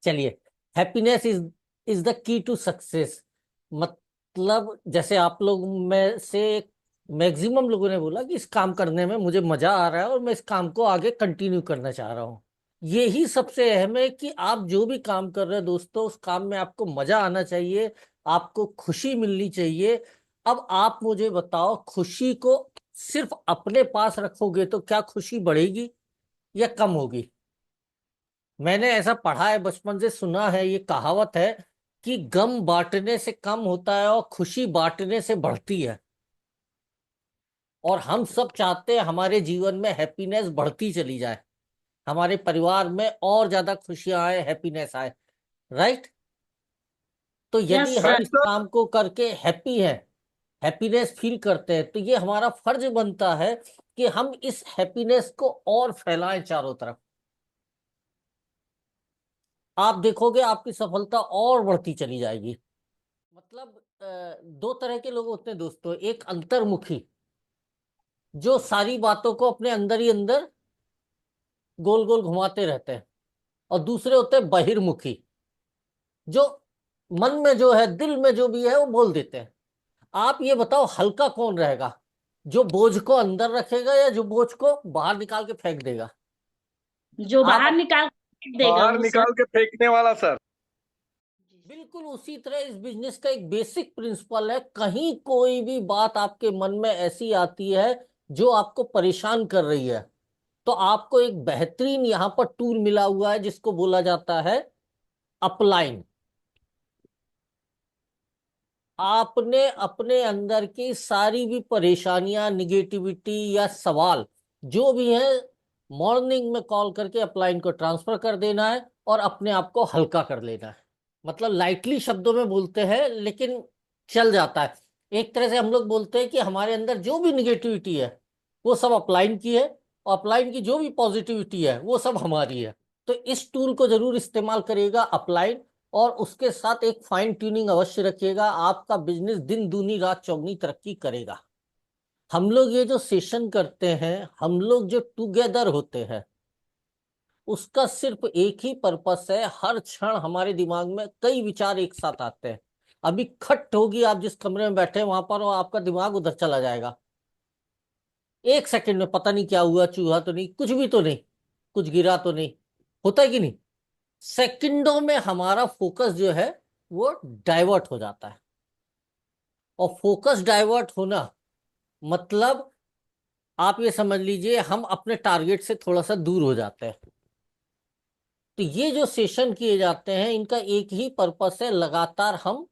चलिए, happiness is the key to success. मतलब जैसे आप लोग में से मैक्सिमम लोगों ने बोला कि इस काम करने में मुझे मजा आ रहा है और मैं इस काम को आगे कंटिन्यू करना चाह रहा हूँ। यही सबसे अहम है कि आप जो भी काम कर रहे हैं दोस्तों, उस काम में आपको मजा आना चाहिए, आपको खुशी मिलनी चाहिए। अब आप मुझे बताओ, खुशी को सिर्फ अपने पास रखोगे तो क्या खुशी बढ़ेगी या कम होगी? मैंने ऐसा पढ़ा है, बचपन से सुना है, ये कहावत है कि गम बांटने से कम होता है और खुशी बांटने से बढ़ती है। और हम सब चाहते हैं हमारे जीवन में हैप्पीनेस बढ़ती चली जाए, हमारे परिवार में और ज्यादा खुशियां आए, हैप्पीनेस आए। राइट? तो यस यदि हम सर। इस काम को करके हैप्पी हैं, हैप्पीनेस फील करते हैं, तो ये हमारा फर्ज बनता है कि हम इस हैप्पीनेस को और फैलाएं चारों तरफ। आप देखोगे आपकी सफलता और बढ़ती चली जाएगी। मतलब दो तरह के लोग होते हैं दोस्तों। एक अंतर्मुखी, जो सारी बातों को अपने अंदर ही अंदर गोल गोल घुमाते रहते हैं। और दूसरे होते हैं बहिर्मुखी, जो मन में जो है, दिल में जो भी है वो बोल देते हैं। आप ये बताओ, हल्का कौन रहेगा, जो बोझ को अंदर रखेगा या जो बोझ को बाहर निकाल के फेंक देगा? जो बाहर आप निकाल के देगा बाहर वो सर। निकाल के फेंकने वाला सर। बिल्कुल उसी तरह इस बिजनेस का एक बेसिक प्रिंसिपल है, कहीं कोई भी बात आपके मन में ऐसी आती है जो आपको परेशान कर रही है, तो आपको एक बेहतरीन यहां पर टूल मिला हुआ है जिसको बोला जाता है अपलाइन। आपने अपने अंदर की सारी भी परेशानियां, निगेटिविटी या सवाल जो भी है, मॉर्निंग में कॉल करके अपलाइन को ट्रांसफर कर देना है और अपने आप को हल्का कर लेना है। मतलब लाइटली शब्दों में बोलते हैं लेकिन चल जाता है। एक तरह से हम लोग बोलते हैं कि हमारे अंदर जो भी निगेटिविटी है वो सब अपलाइन की है, और अपलाइन की जो भी पॉजिटिविटी है वो सब हमारी है। तो इस टूल को जरूर इस्तेमाल करिएगा, अपलाइन। और उसके साथ एक फाइन ट्यूनिंग अवश्य रखिएगा, आपका बिजनेस दिन दूनी रात चौगनी तरक्की करेगा। हम लोग ये जो सेशन करते हैं, हम लोग जो टुगेदर होते हैं, उसका सिर्फ एक ही पर्पस है। हर क्षण हमारे दिमाग में कई विचार एक साथ आते हैं। अभी खट होगी, आप जिस कमरे में बैठे हैं वहां पर, और आपका दिमाग उधर चला जाएगा। एक सेकंड में पता नहीं क्या हुआ, चूहा तो नहीं, कुछ भी तो नहीं, कुछ गिरा तो नहीं, होता है कि नहीं? सेकंडों में हमारा फोकस जो है वो डाइवर्ट हो जाता है। और फोकस डाइवर्ट होना मतलब आप ये समझ लीजिए हम अपने टारगेट से थोड़ा सा दूर हो जाते हैं। तो ये जो सेशन किए जाते हैं, इनका एक ही पर्पस है, लगातार हम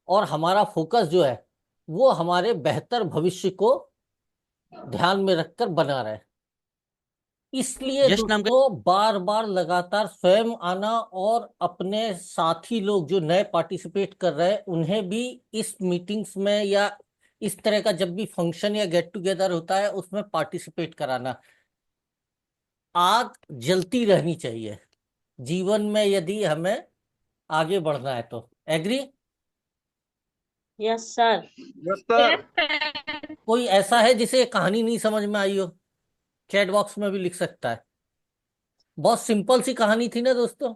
और हमारा फोकस जो है वो हमारे बेहतर भविष्य को ध्यान में रखकर बना रहे। इसलिए यश नाम का। दोस्तों, बार बार लगातार स्वयं आना और अपने साथी लोग जो नए पार्टिसिपेट कर रहे हैं उन्हें भी इस मीटिंग्स में या इस तरह का जब भी फंक्शन या गेट टुगेदर होता है उसमें पार्टिसिपेट कराना। आग जलती रहनी चाहिए जीवन में यदि हमें आगे बढ़ना है तो। Agree? Yes sir. Yes sir. कोई ऐसा है जिसे ये कहानी नहीं समझ में आई हो? चैट बॉक्स में भी लिख सकता है। बहुत सिंपल सी कहानी थी ना दोस्तों।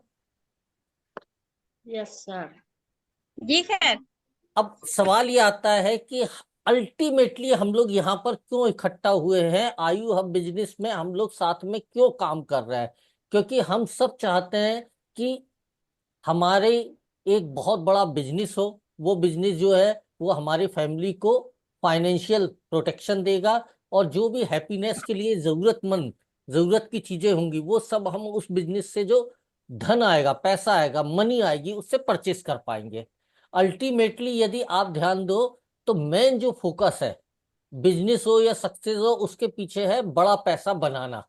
Yes sir. जी सर। अब सवाल ये आता है कि अल्टीमेटली हम लोग यहाँ पर क्यों इकट्ठा हुए हैं, आयु हब बिजनेस में हम लोग साथ में क्यों काम कर रहे हैं? क्योंकि हम सब चाहते हैं कि हमारे एक बहुत बड़ा बिजनेस हो। वो बिजनेस जो है वो हमारी फैमिली को फाइनेंशियल प्रोटेक्शन देगा, और जो भी हैप्पीनेस के लिए जरूरतमंद, जरूरत की चीजें होंगी वो सब हम उस बिजनेस से जो धन आएगा, पैसा आएगा, मनी आएगी, उससे परचेस कर पाएंगे। अल्टीमेटली यदि आप ध्यान दो तो मेन जो फोकस है, बिजनेस हो या सक्सेस हो, उसके पीछे है बड़ा पैसा बनाना।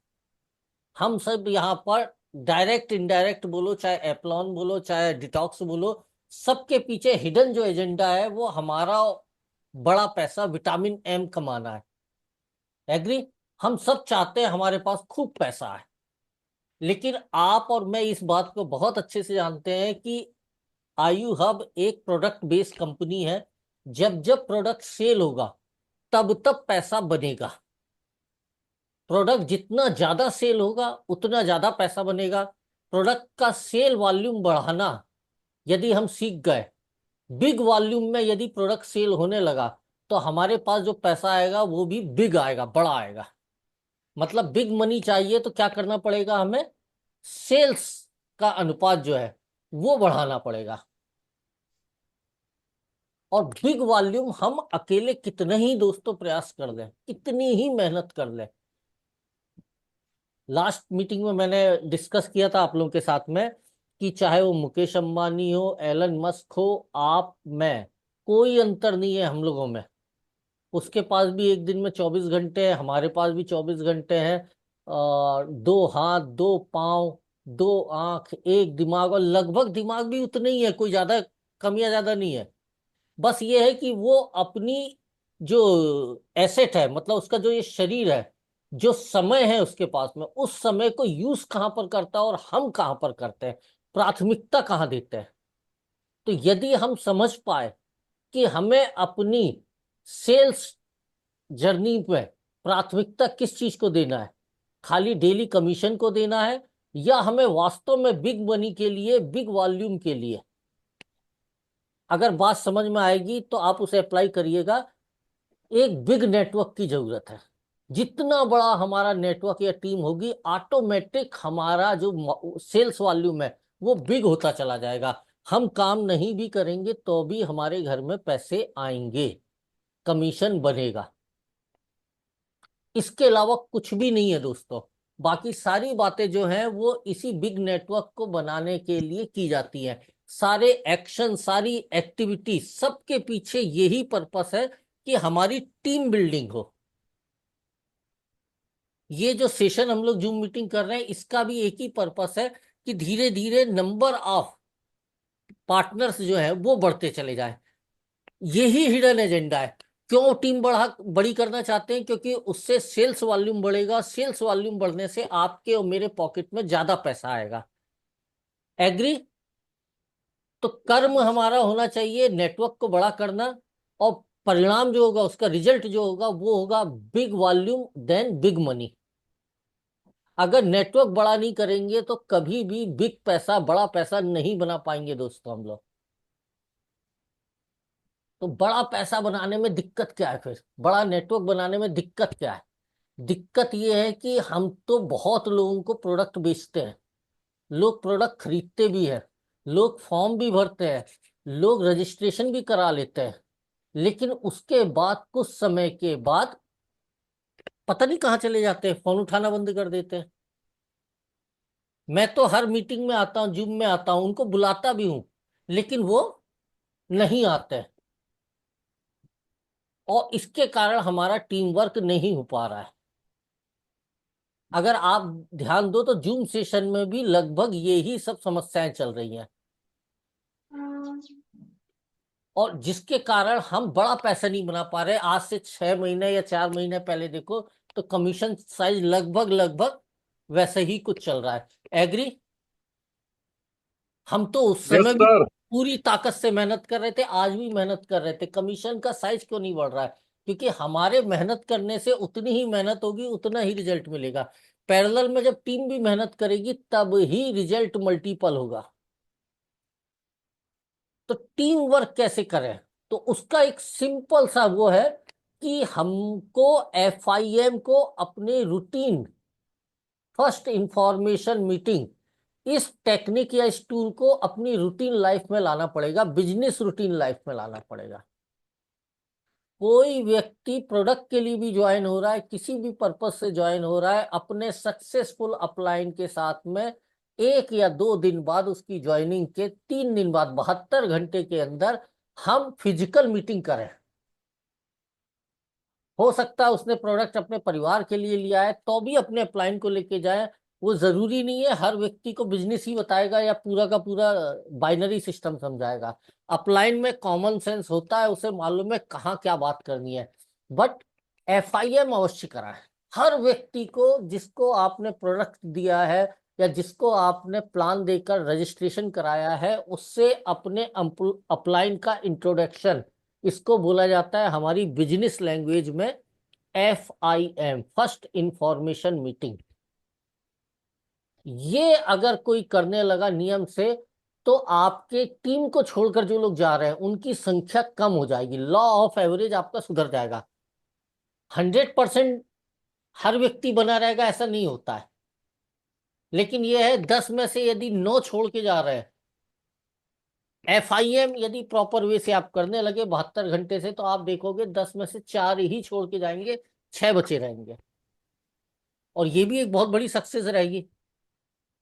हम सब यहाँ पर डायरेक्ट इनडायरेक्ट बोलो, चाहे एप्लॉन बोलो, चाहे डिटॉक्स बोलो, सबके पीछे हिडन जो एजेंडा है वो हमारा बड़ा पैसा, विटामिन एम कमाना है। एग्री? हम सब चाहते हैं हमारे पास खूब पैसा है। लेकिन आप और मैं इस बात को बहुत अच्छे से जानते हैं कि आयु हब एक प्रोडक्ट बेस्ड कंपनी है। जब जब प्रोडक्ट सेल होगा तब तब पैसा बनेगा। प्रोडक्ट जितना ज्यादा सेल होगा उतना ज्यादा पैसा बनेगा। प्रोडक्ट का सेल वॉल्यूम बढ़ाना यदि हम सीख गए, बिग वॉल्यूम में यदि प्रोडक्ट सेल होने लगा, तो हमारे पास जो पैसा आएगा वो भी बिग आएगा, बड़ा आएगा। मतलब बिग मनी चाहिए तो क्या करना पड़ेगा, हमें सेल्स का अनुपात जो है वो बढ़ाना पड़ेगा। और बिग वॉल्यूम हम अकेले कितने ही दोस्तों प्रयास कर लें, कितनी ही मेहनत कर लें। लास्ट मीटिंग में मैंने डिस्कस किया था आप लोगों के साथ में कि चाहे वो मुकेश अंबानी हो, एलन मस्क हो, आप, मैं, कोई अंतर नहीं है हम लोगों में। उसके पास भी एक दिन में 24 घंटे है, हमारे पास भी 24 घंटे हैं। और 2 हाथ, 2 पाँव, 2 आंख, एक दिमाग, और लगभग दिमाग भी उतने ही है, कोई ज्यादा कम या ज्यादा नहीं है। बस ये है कि वो अपनी जो एसेट है, मतलब उसका जो ये शरीर है, जो समय है उसके पास में, उस समय को यूज कहाँ पर करता है और हम कहाँ पर करते हैं, प्राथमिकता कहाँ देते हैं। तो यदि हम समझ पाए कि हमें अपनी सेल्स जर्नी में प्राथमिकता किस चीज को देना है, खाली डेली कमीशन को देना है, या हमें वास्तव में बिग मनी के लिए, बिग वॉल्यूम के लिए, अगर बात समझ में आएगी तो आप उसे अप्लाई करिएगा। एक बिग नेटवर्क की जरूरत है। जितना बड़ा हमारा नेटवर्क या टीम होगी, ऑटोमेटिक हमारा जो सेल्स वॉल्यूम है वो बिग होता चला जाएगा। हम काम नहीं भी करेंगे तो भी हमारे घर में पैसे आएंगे, कमीशन बनेगा। इसके अलावा कुछ भी नहीं है दोस्तों। बाकी सारी बातें जो हैं वो इसी बिग नेटवर्क को बनाने के लिए की जाती हैं। सारे एक्शन, सारी एक्टिविटी, सबके पीछे यही पर्पस है कि हमारी टीम बिल्डिंग हो। ये जो सेशन हम लोग जूम मीटिंग कर रहे हैं, इसका भी एक ही पर्पस है कि धीरे धीरे नंबर ऑफ पार्टनर्स जो है वो बढ़ते चले जाए। यही हिडन एजेंडा है। क्यों टीम बड़ी करना चाहते हैं? क्योंकि उससे सेल्स वॉल्यूम बढ़ेगा, सेल्स वॉल्यूम बढ़ने से आपके और मेरे पॉकेट में ज्यादा पैसा आएगा। एग्री? तो कर्म हमारा होना चाहिए नेटवर्क को बड़ा करना, और परिणाम जो होगा, उसका रिजल्ट जो होगा वो होगा big volume then big money. अगर नेटवर्क बड़ा नहीं करेंगे तो कभी भी बिग पैसा, बड़ा पैसा नहीं बना पाएंगे दोस्तों हम लोग। तो बड़ा पैसा बनाने में दिक्कत क्या है? फिर बड़ा नेटवर्क बनाने में दिक्कत क्या है? दिक्कत ये है कि हम तो बहुत लोगों को प्रोडक्ट बेचते हैं, लोग प्रोडक्ट खरीदते भी हैं, लोग फॉर्म भी भरते हैं, लोग रजिस्ट्रेशन भी करा लेते हैं, लेकिन उसके बाद कुछ समय के बाद पता नहीं कहाँ चले जाते हैं, फोन उठाना बंद कर देते हैं। मैं तो हर मीटिंग में आता हूँ, जूम में आता हूँ, उनको बुलाता भी हूँ, लेकिन वो नहीं आते हैं। और इसके कारण हमारा टीम वर्क नहीं हो पा रहा है। अगर आप ध्यान दो तो जूम सेशन में भी लगभग यही सब समस्याएं चल रही हैं, और जिसके कारण हम बड़ा पैसा नहीं बना पा रहे। आज से 6 महीने या 4 महीने पहले देखो तो कमीशन साइज लगभग लगभग वैसे ही कुछ चल रहा है। एग्री? हम तो उस यस समय भी सर। पूरी ताकत से मेहनत कर रहे थे, आज भी मेहनत कर रहे थे। कमीशन का साइज क्यों नहीं बढ़ रहा है? क्योंकि हमारे मेहनत करने से उतनी ही मेहनत होगी, उतना ही रिजल्ट मिलेगा। पैरेलल में जब टीम भी मेहनत करेगी तब ही रिजल्ट मल्टीपल होगा। तो टीम वर्क कैसे करें? तो उसका एक सिंपल सा वो है कि हमको FIM को अपने रूटीन, फर्स्ट इंफॉर्मेशन मीटिंग, इस टेक्निक या इस टूल को अपनी रूटीन लाइफ में लाना पड़ेगा, बिजनेस रूटीन लाइफ में लाना पड़ेगा। कोई व्यक्ति प्रोडक्ट के लिए भी ज्वाइन हो रहा है, किसी भी पर्पस से ज्वाइन हो रहा है, अपने सक्सेसफुल अपलाइन के साथ में 1 या 2 दिन बाद, उसकी ज्वाइनिंग के 3 दिन बाद, 72 घंटे के अंदर हम फिजिकल मीटिंग करें। हो सकता है उसने प्रोडक्ट अपने परिवार के लिए लिया है तो भी अपने अपलाइन को लेके जाए। वो जरूरी नहीं है हर व्यक्ति को बिजनेस ही बताएगा या पूरा का पूरा बाइनरी सिस्टम समझाएगा। अपलाइन में कॉमन सेंस होता है, उसे मालूम है कहाँ क्या बात करनी है। बट FIM अवश्य कराएं। हर व्यक्ति को जिसको आपने प्रोडक्ट दिया है या जिसको आपने प्लान देकर रजिस्ट्रेशन कराया है, उससे अपने अपलाइन का इंट्रोडक्शन, इसको बोला जाता है हमारी बिजनेस लैंग्वेज में FIM, फर्स्ट इंफॉर्मेशन मीटिंग। ये अगर कोई करने लगा नियम से, तो आपके टीम को छोड़कर जो लोग जा रहे हैं उनकी संख्या कम हो जाएगी, लॉ ऑफ एवरेज आपका सुधर जाएगा। 100% हर व्यक्ति बना रहेगा ऐसा नहीं होता है, लेकिन यह है 10 में से यदि 9 छोड़ के जा रहे हैं, FIM यदि प्रॉपर वे से आप करने लगे 72 घंटे से, तो आप देखोगे 10 में से 4 ही छोड़ के जाएंगे, 6 बचे रहेंगे। और ये भी एक बहुत बड़ी सक्सेस रहेगी।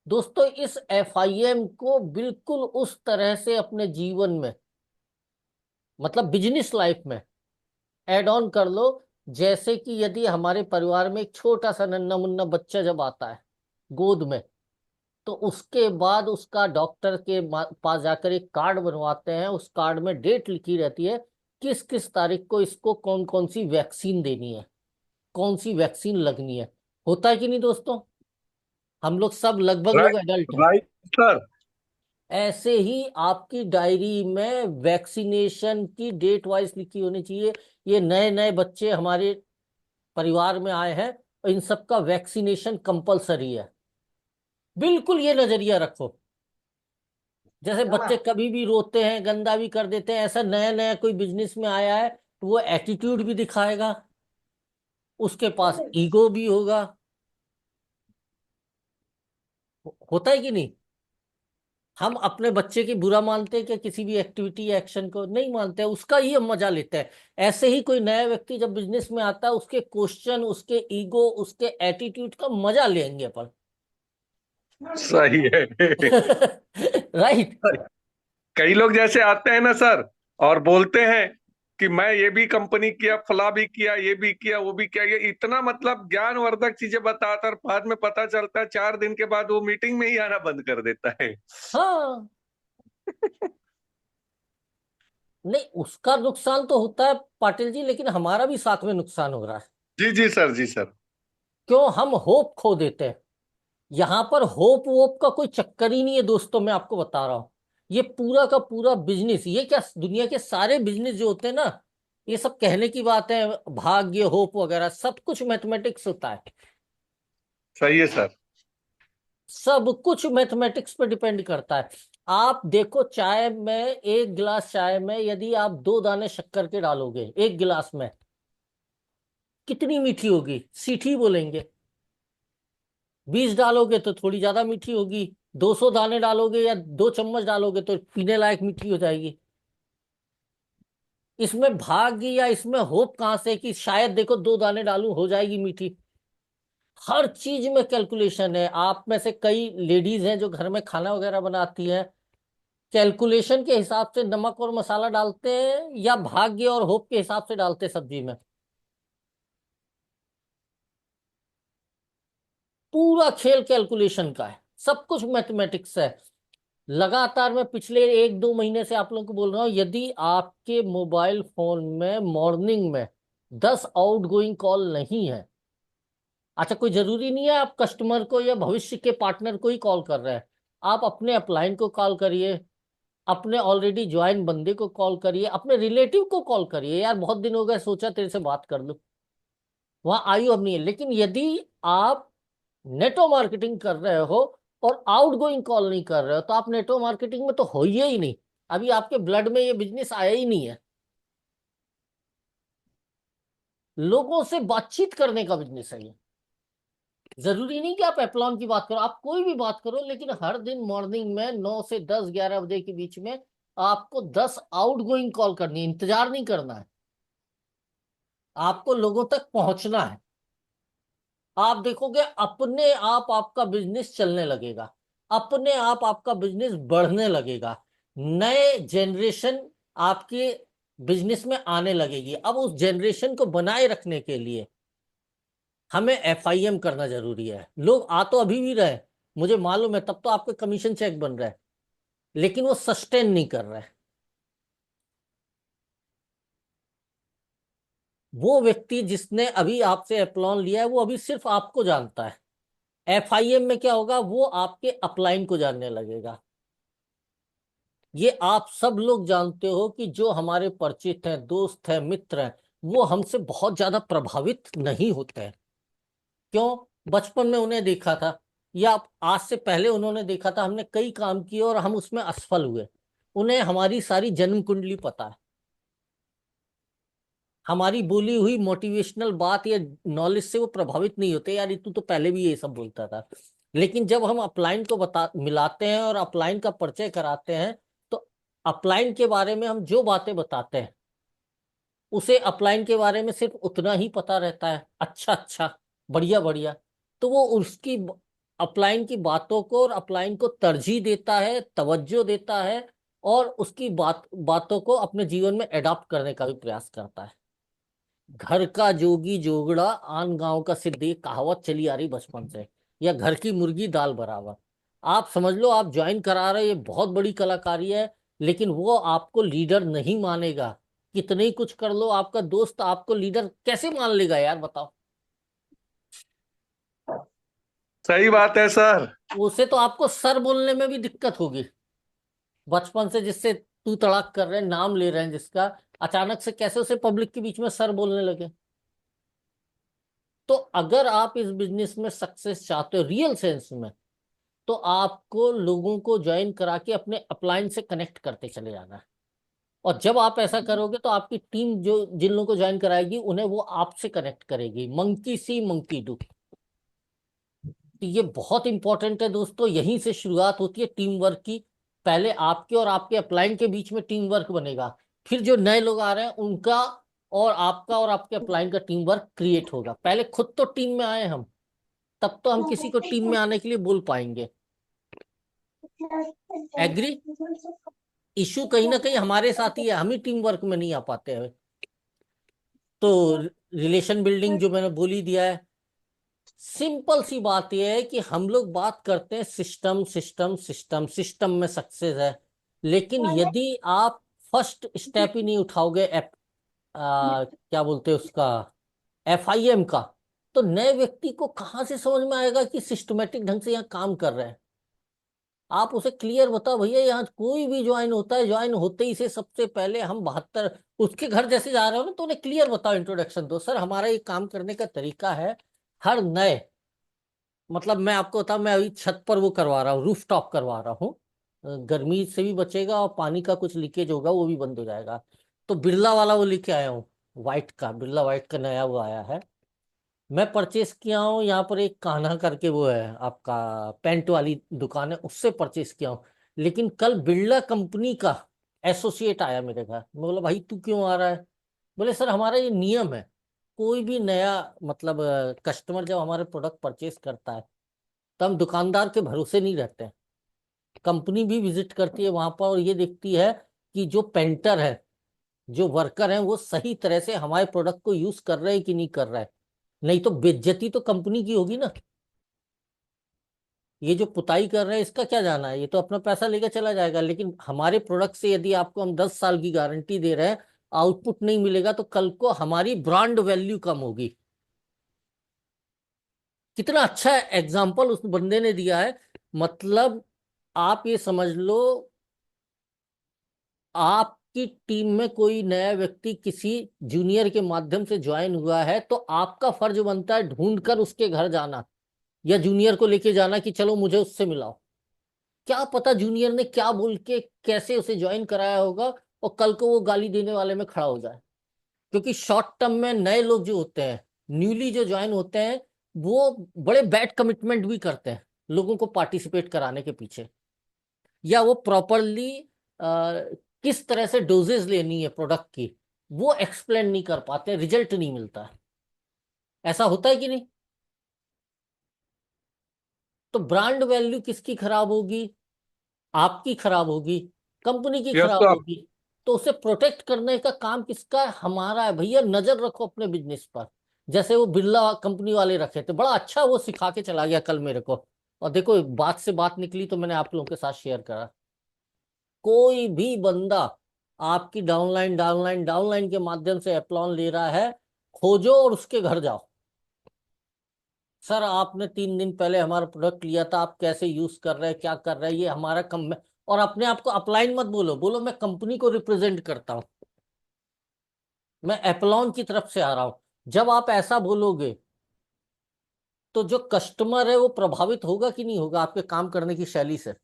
दोस्तों, इस FIM को बिल्कुल उस तरह से अपने जीवन में, मतलब बिजनेस लाइफ में एड ऑन कर लो, जैसे कि यदि हमारे परिवार में एक छोटा सा नन्ना मुन्ना बच्चा जब आता है गोद में, तो उसके बाद उसका डॉक्टर के पास जाकर एक कार्ड बनवाते हैं। उस कार्ड में डेट लिखी रहती है, किस किस तारीख को इसको कौन कौन सी वैक्सीन देनी है, कौन सी वैक्सीन लगनी है। होता है कि नहीं दोस्तों? हम लोग सब लगभग लोग राइट, एडल्ट हैं। Right sir. ऐसे ही आपकी डायरी में वैक्सीनेशन की डेट वाइज लिखी होनी चाहिए। ये नए नए बच्चे हमारे परिवार में आए हैं और इन सबका वैक्सीनेशन कंपलसरी है। बिल्कुल ये नजरिया रखो। जैसे बच्चे कभी भी रोते हैं, गंदा भी कर देते हैं, ऐसा नया नया कोई बिजनेस में आया है तो वो एटीट्यूड भी दिखाएगा, उसके पास ईगो भी होगा। होता है कि नहीं? हम अपने बच्चे की बुरा मानते हैं कि किसी भी एक्टिविटी या एक्शन को नहीं मानते हैं, उसका ही हम मजा लेते हैं। ऐसे ही कोई नया व्यक्ति जब बिजनेस में आता है, उसके क्वेश्चन, उसके ईगो, उसके एटीट्यूड का मजा लेंगे अपन। सही है। राइट। कई लोग जैसे आते हैं ना सर, और बोलते हैं कि मैं ये भी कंपनी किया, फला भी किया, ये भी किया, वो भी किया, ये इतना मतलब ज्ञानवर्धक चीजें बताता है, और बाद में पता चलता है 4 दिन के बाद वो मीटिंग में ही आना बंद कर देता है। हाँ, नहीं उसका नुकसान तो होता है पाटिल जी, लेकिन हमारा भी साथ में नुकसान हो रहा है। जी जी सर, जी सर। क्यों? हम होप खो देते हैं। यहां पर होप वोप का कोई चक्कर ही नहीं है दोस्तों, मैं आपको बता रहा हूं। ये पूरा का पूरा बिजनेस, ये क्या दुनिया के सारे बिजनेस जो होते हैं ना, ये सब कहने की बात है, भाग्य, होप वगैरह सब कुछ मैथमेटिक्स होता है। सही है सर। सब कुछ मैथमेटिक्स पे डिपेंड करता है। आप देखो, चाय में, एक गिलास चाय में यदि आप 2 दाने शक्कर के डालोगे एक गिलास में, कितनी मीठी होगी? सीठी बोलेंगे। 20 डालोगे तो थोड़ी ज्यादा मीठी होगी। 200 दाने डालोगे या 2 चम्मच डालोगे तो पीने लायक मीठी हो जाएगी। इसमें भाग्य या इसमें होप कहां से कि शायद देखो 2 दाने डालूं हो जाएगी मीठी? हर चीज में कैलकुलेशन है। आप में से कई लेडीज हैं जो घर में खाना वगैरह बनाती हैं, कैलकुलेशन के हिसाब से नमक और मसाला डालते हैं या भाग्य और होप के हिसाब से डालते हैं सब्जी में? पूरा खेल कैलकुलेशन का है, सब कुछ मैथमेटिक्स है। लगातार मैं पिछले 1-2 महीने से आप लोगों को बोल रहा हूं, यदि आपके मोबाइल फोन में मॉर्निंग में 10 आउटगोइंग कॉल नहीं है, अच्छा कोई जरूरी नहीं है आप कस्टमर को या भविष्य के पार्टनर को ही कॉल कर रहे हैं, आप अपने अपलाइन को कॉल करिए, अपने ऑलरेडी ज्वाइन बंदे को कॉल करिए, अपने रिलेटिव को कॉल करिए, यार बहुत दिन हो गए सोचा तेरे से बात कर लूं, वहां आयु अब नहीं है। लेकिन यदि आप नेटो मार्केटिंग कर रहे हो और आउटगोइंग कॉल नहीं कर रहे हो, तो आप नेटो मार्केटिंग में तो हो ही नहीं। अभी आपके ब्लड में ये बिजनेस आया ही नहीं है। लोगों से बातचीत करने का बिजनेस है ये। जरूरी नहीं कि आप एप्लॉन की बात करो, आप कोई भी बात करो, लेकिन हर दिन मॉर्निंग में 9 से 10, 11 बजे के बीच में आपको 10 आउटगोइंग कॉल करनी है। इंतजार नहीं करना है, आपको लोगों तक पहुंचना है। आप देखोगे अपने आप आपका बिजनेस चलने लगेगा, अपने आप आपका बिजनेस बढ़ने लगेगा, नए जनरेशन आपके बिजनेस में आने लगेगी। अब उस जनरेशन को बनाए रखने के लिए हमें FIM करना जरूरी है। लोग आ तो अभी भी रहे, मुझे मालूम है, तब तो आपके कमीशन चेक बन रहा है, लेकिन वो सस्टेन नहीं कर रहा है। वो व्यक्ति जिसने अभी आपसे एप्लॉन लिया है, वो अभी सिर्फ आपको जानता है। FIM में क्या होगा, वो आपके अपलाइन को जानने लगेगा। ये आप सब लोग जानते हो कि जो हमारे परिचित हैं, दोस्त हैं, मित्र हैं, वो हमसे बहुत ज्यादा प्रभावित नहीं होते हैं। क्यों? बचपन में उन्हें देखा था, या आज से पहले उन्होंने देखा था, हमने कई काम किए और हम उसमें असफल हुए, उन्हें हमारी सारी जन्म कुंडली पता है, हमारी बोली हुई मोटिवेशनल बात या नॉलेज से वो प्रभावित नहीं होते, यार तू तो पहले भी ये सब बोलता था। लेकिन जब हम अपलाइन को बता मिलाते हैं और अपलाइन का परिचय कराते हैं, तो अपलाइन के बारे में हम जो बातें बताते हैं उसे अपलाइन के बारे में सिर्फ उतना ही पता रहता है, अच्छा अच्छा, बढ़िया बढ़िया। तो वो उसकी अपलाइन की बातों को और अपलाइन को तरजीह देता है, तवज्जो देता है, और उसकी बातों को अपने जीवन में एडॉप्ट करने का भी प्रयास करता है। घर का जोगी जोगड़ा आन गांव का सिद्ध, ये कहावत चली आ रही बचपन से, या घर की मुर्गी दाल बराबर। आप समझ लो, आप ज्वाइन करा रहे, ये बहुत बड़ी कलाकारी है, लेकिन वो आपको लीडर नहीं मानेगा। कितने ही कुछ कर लो, आपका दोस्त आपको लीडर कैसे मान लेगा यार, बताओ। सही बात है सर। उसे तो आपको सर बोलने में भी दिक्कत होगी। बचपन से जिससे तू तड़ाक कर रहे हैं, नाम ले रहे हैं जिसका, अचानक से कैसे उसे पब्लिक के बीच में सर बोलने लगे। तो अगर आप इस बिजनेस में सक्सेस चाहते हो रियल सेंस में, तो आपको लोगों को ज्वाइन करा के अपने अपलाइन से कनेक्ट करते चले जाना है। और जब आप ऐसा करोगे तो आपकी टीम जो जिन लोगों को ज्वाइन कराएगी, उन्हें वो आपसे कनेक्ट करेगी। Monkey C monkey do. तो ये बहुत इंपॉर्टेंट है दोस्तों, यहीं से शुरुआत होती है टीम वर्क की। पहले आपके और आपके अपलाइन के बीच में टीम वर्क बनेगा, फिर जो नए लोग आ रहे हैं उनका और आपके अपलाइन का टीम वर्क क्रिएट होगा। पहले खुद तो टीम में आए हम, तब तो हम किसी को टीम में आने के लिए बोल पाएंगे। एग्री? इशू कहीं ना कहीं हमारे साथ ही है, हम ही टीम वर्क में नहीं आ पाते हैं। तो रिलेशन बिल्डिंग जो मैंने बोल ही दिया है। सिंपल सी बात यह है कि हम लोग बात करते हैं सिस्टम सिस्टम सिस्टम, सिस्टम में सक्सेस है, लेकिन यदि आप फर्स्ट स्टेप ही नहीं उठाओगे क्या बोलते हैं उसका, FIM का, तो नए व्यक्ति को कहाँ से समझ में आएगा कि सिस्टमेटिक ढंग से यहाँ काम कर रहे हैं। आप उसे क्लियर बताओ, भैया यहाँ कोई भी ज्वाइन होता है, ज्वाइन होते ही से सबसे पहले हम 72 उसके घर जैसे जा रहे हो ना, तो उन्हें क्लियर बताओ, इंट्रोडक्शन दो, सर हमारा ये काम करने का तरीका है। हर नए, मतलब मैं आपको बताऊं, मैं अभी छत पर वो करवा रहा हूँ, रूफ टॉप करवा रहा हूँ। गर्मी से भी बचेगा और पानी का कुछ लीकेज होगा वो भी बंद हो जाएगा। तो बिरला वाला वो लेके आया हूँ, वाइट का, बिरला वाइट का नया वो आया है। मैं परचेस किया हूँ यहाँ पर, एक कान्हा करके वो है आपका पेंट वाली दुकान है, उससे परचेस किया हूँ। लेकिन कल बिरला कंपनी का एसोसिएट आया मेरे घर, मैं बोला भाई तू क्यों आ रहा है? बोले सर हमारा ये नियम है, कोई भी नया मतलब कस्टमर जब हमारे प्रोडक्ट परचेस करता है, तो हम दुकानदार के भरोसे नहीं रहते हैं। कंपनी भी विजिट करती है वहां पर और ये देखती है कि जो पेंटर है, जो वर्कर है, वो सही तरह से हमारे प्रोडक्ट को यूज कर रहे हैं कि नहीं कर रहा है। नहीं तो बेइज्जती तो कंपनी की होगी ना। ये जो पुताई कर रहे हैं इसका क्या जाना है, ये तो अपना पैसा लेकर चला जाएगा। लेकिन हमारे प्रोडक्ट से यदि आपको हम 10 साल की गारंटी दे रहे हैं, आउटपुट नहीं मिलेगा तो कल को हमारी ब्रांड वैल्यू कम होगी। कितना अच्छा एग्जाम्पल उस बंदे ने दिया है। मतलब आप ये समझ लो, आपकी टीम में कोई नया व्यक्ति किसी जूनियर के माध्यम से ज्वाइन हुआ है, तो आपका फर्ज बनता है ढूंढकर उसके घर जाना, या जूनियर को लेके जाना कि चलो मुझे उससे मिलाओ। क्या पता जूनियर ने क्या बोल के कैसे उसे ज्वाइन कराया होगा, और कल को वो गाली देने वाले में खड़ा हो जाए। क्योंकि शॉर्ट टर्म में नए लोग जो होते हैं, न्यूली जो ज्वाइन होते हैं, वो बड़े बैड कमिटमेंट भी करते हैं लोगों को पार्टिसिपेट कराने के पीछे, या वो प्रॉपरली किस तरह से डोजेज लेनी है प्रोडक्ट की, वो एक्सप्लेन नहीं कर पाते, रिजल्ट नहीं मिलता है। ऐसा होता है कि नहीं? तो ब्रांड वैल्यू किसकी खराब होगी? आपकी खराब होगी, कंपनी की यस खराब सर। होगी। तो उसे प्रोटेक्ट करने का काम किसका है? हमारा है भैया। नजर रखो अपने बिजनेस पर, जैसे वो बिरला कंपनी वाले रखे थे, बड़ा अच्छा वो सिखा के चला गया कल मेरे को। और देखो बात से बात निकली तो मैंने आप लोगों के साथ शेयर करा। कोई भी बंदा आपकी डाउनलाइन डाउनलाइन डाउनलाइन के माध्यम से एप्लॉन ले रहा है, खोजो और उसके घर जाओ। सर आपने 3 दिन पहले हमारा प्रोडक्ट लिया था, आप कैसे यूज कर रहे हैं, क्या कर रहे हैं, ये हमारा कम। और अपने आप को अपलाइन मत बोलो, बोलो मैं कंपनी को रिप्रेजेंट करता हूं, मैं एप्लॉन की तरफ से आ रहा हूं। जब आप ऐसा बोलोगे तो जो कस्टमर है वो प्रभावित होगा कि नहीं होगा आपके काम करने की शैली से?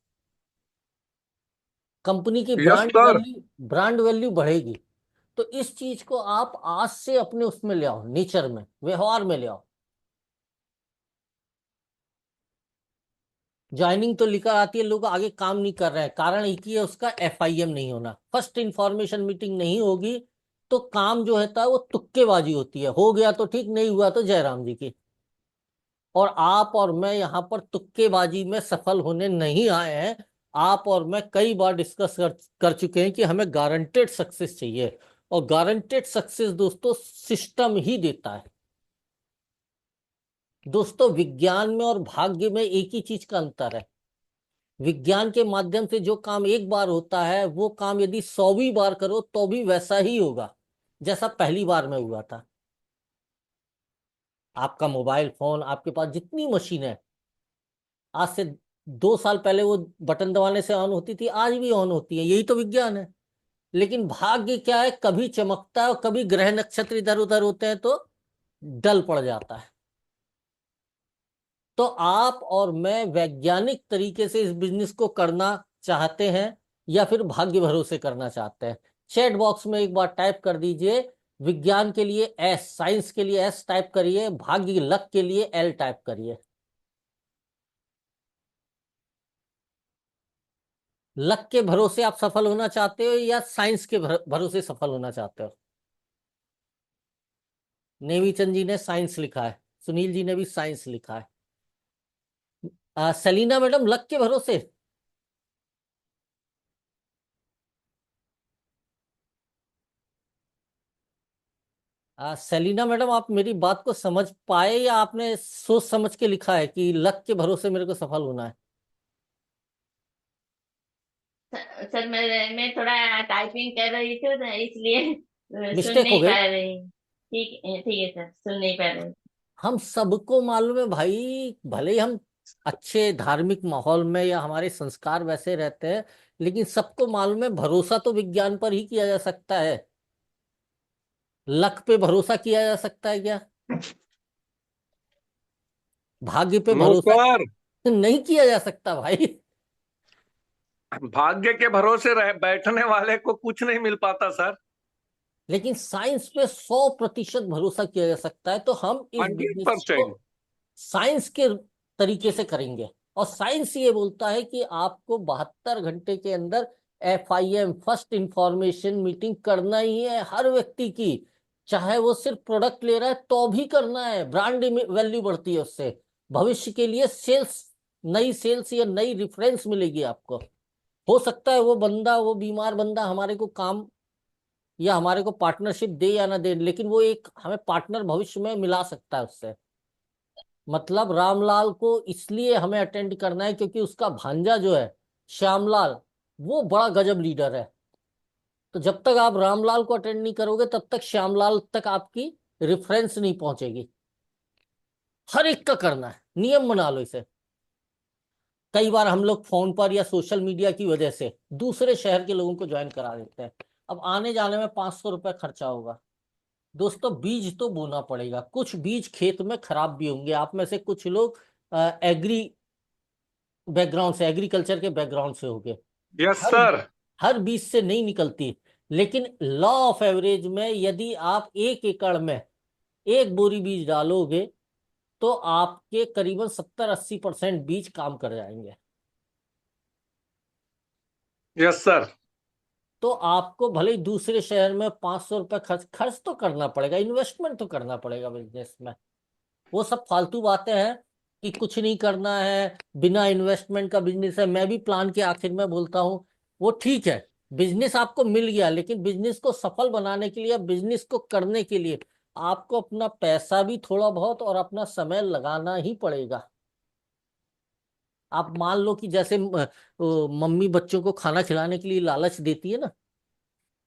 कंपनी की यस सर। ब्रांड वैल्यू बढ़ेगी। तो इस चीज को आप आज से अपने उसमें ले आओ, नेचर में, व्यवहार में ले आओ। ज्वाइनिंग तो लिखा आती है, लोग आगे काम नहीं कर रहे हैं, कारण एक ही है उसका, FIM नहीं होना, फर्स्ट इंफॉर्मेशन मीटिंग नहीं होगी। तो काम जो होता है वो तुक्केबाजी होती है, हो गया तो ठीक, नहीं हुआ तो जयराम जी की। और आप और मैं यहाँ पर तुक्केबाजी में सफल होने नहीं आए हैं। आप और मैं कई बार डिस्कस कर चुके हैं कि हमें गारंटेड सक्सेस चाहिए। और गारंटेड सक्सेस दोस्तों सिस्टम ही देता है। दोस्तों विज्ञान में और भाग्य में एक ही चीज का अंतर है। विज्ञान के माध्यम से जो काम एक बार होता है, वो काम यदि 100वीं बार करो तो भी वैसा ही होगा जैसा पहली बार में हुआ था। आपका मोबाइल फोन, आपके पास जितनी मशीन है, आज से 2 साल पहले वो बटन दबाने से ऑन होती थी, आज भी ऑन होती है, यही तो विज्ञान है। लेकिन भाग्य क्या है, कभी चमकता है और कभी ग्रह नक्षत्र इधर उधर होते हैं तो डल पड़ जाता है। तो आप और मैं वैज्ञानिक तरीके से इस बिजनेस को करना चाहते हैं या फिर भाग्य भरोसे करना चाहते हैं? चैट बॉक्स में एक बार टाइप कर दीजिए, विज्ञान के लिए S, साइंस के लिए S टाइप करिए, भाग्य लक के लिए L टाइप करिए। लक के भरोसे आप सफल होना चाहते हो या साइंस के भरोसे सफल होना चाहते हो? नेमीचंद जी ने साइंस लिखा है, सुनील जी ने भी साइंस लिखा है। सेलिना मैडम लक के भरोसे? सेलिना मैडम, आप मेरी बात को समझ पाए या आपने सोच समझ के लिखा है कि लक के भरोसे मेरे को सफल होना है? सर मैं थोड़ा टाइपिंग कर रही थी ना, इसलिए सुन मिस्टेक हो नहीं गई। पा रही। ठीक है सर, सुन नहीं पा रही। हम सबको मालूम है भाई, भले ही हम अच्छे धार्मिक माहौल में या हमारे संस्कार वैसे रहते हैं, लेकिन सबको मालूम है भरोसा तो विज्ञान पर ही किया जा सकता है। लक पे भरोसा किया जा सकता है क्या? भाग्य पे नो भरोसा सर। नहीं किया जा सकता भाई। भाग्य के भरोसे रह बैठने वाले को कुछ नहीं मिल पाता सर। लेकिन साइंस पे 100% भरोसा किया जा सकता है। तो हम इस हंड्रेड बिजनेस को परसेंट साइंस के तरीके से करेंगे। और साइंस ये बोलता है कि आपको 72 घंटे के अंदर FIM, फर्स्ट इंफॉर्मेशन मीटिंग करना ही है हर व्यक्ति की। चाहे वो सिर्फ प्रोडक्ट ले रहा है तो भी करना है, ब्रांड वैल्यू बढ़ती है उससे। भविष्य के लिए सेल्स, नई सेल्स या नई रेफरेंस मिलेगी आपको। हो सकता है वो बंदा, वो बीमार बंदा हमारे को काम या हमारे को पार्टनरशिप दे या ना दे, लेकिन वो एक हमें पार्टनर भविष्य में मिला सकता है उससे। मतलब रामलाल को इसलिए हमें अटेंड करना है क्योंकि उसका भांजा जो है श्यामलाल, वो बड़ा गजब लीडर है। तो जब तक आप रामलाल को अटेंड नहीं करोगे तब तक श्यामलाल तक आपकी रेफरेंस नहीं पहुंचेगी। हर एक का करना है, नियम बना लो इसे। कई बार हम लोग फोन पर या सोशल मीडिया की वजह से दूसरे शहर के लोगों को ज्वाइन करा देते हैं। अब आने जाने में 500 रुपये खर्चा होगा। दोस्तों बीज तो बोना पड़ेगा, कुछ बीज खेत में खराब भी होंगे। आप में से कुछ लोग एग्री बैकग्राउंड से, एग्रीकल्चर के बैकग्राउंड से होंगे। यस हर सर। हर बीज से नहीं निकलती। लेकिन लॉ ऑफ एवरेज में यदि आप 1 एकड़ में 1 बोरी बीज डालोगे तो आपके करीबन 70-80% बीज काम कर जाएंगे। Yes sir. तो आपको भले ही दूसरे शहर में 500 रुपये खर्च तो करना पड़ेगा, इन्वेस्टमेंट तो करना पड़ेगा बिजनेस में। वो सब फालतू बातें हैं कि कुछ नहीं करना है, बिना इन्वेस्टमेंट का बिजनेस है। मैं भी प्लान के आखिर में बोलता हूँ वो ठीक है, बिजनेस आपको मिल गया, लेकिन बिजनेस को सफल बनाने के लिए, बिजनेस को करने के लिए आपको अपना पैसा भी थोड़ा बहुत और अपना समय लगाना ही पड़ेगा। आप मान लो कि जैसे मम्मी बच्चों को खाना खिलाने के लिए लालच देती है ना,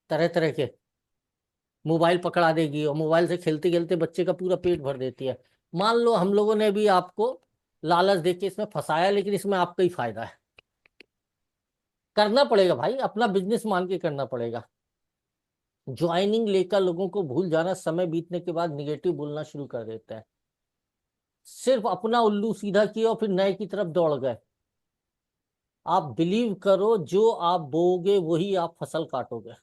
तरह तरह के, मोबाइल पकड़ा देगी और मोबाइल से खेलते खेलते बच्चे का पूरा पेट भर देती है। मान लो हम लोगों ने भी आपको लालच देके इसमें फंसाया, लेकिन इसमें आपका ही फायदा है। करना पड़ेगा भाई, अपना बिजनेस मान के करना पड़ेगा। ज्वाइनिंग लेकर लोगों को भूल जाना, समय बीतने के बाद निगेटिव बोलना शुरू कर देते हैं। सिर्फ अपना उल्लू सीधा किया और फिर नए की तरफ दौड़ गए। आप बिलीव करो, जो आप बोओगे वही आप फसल काटोगे।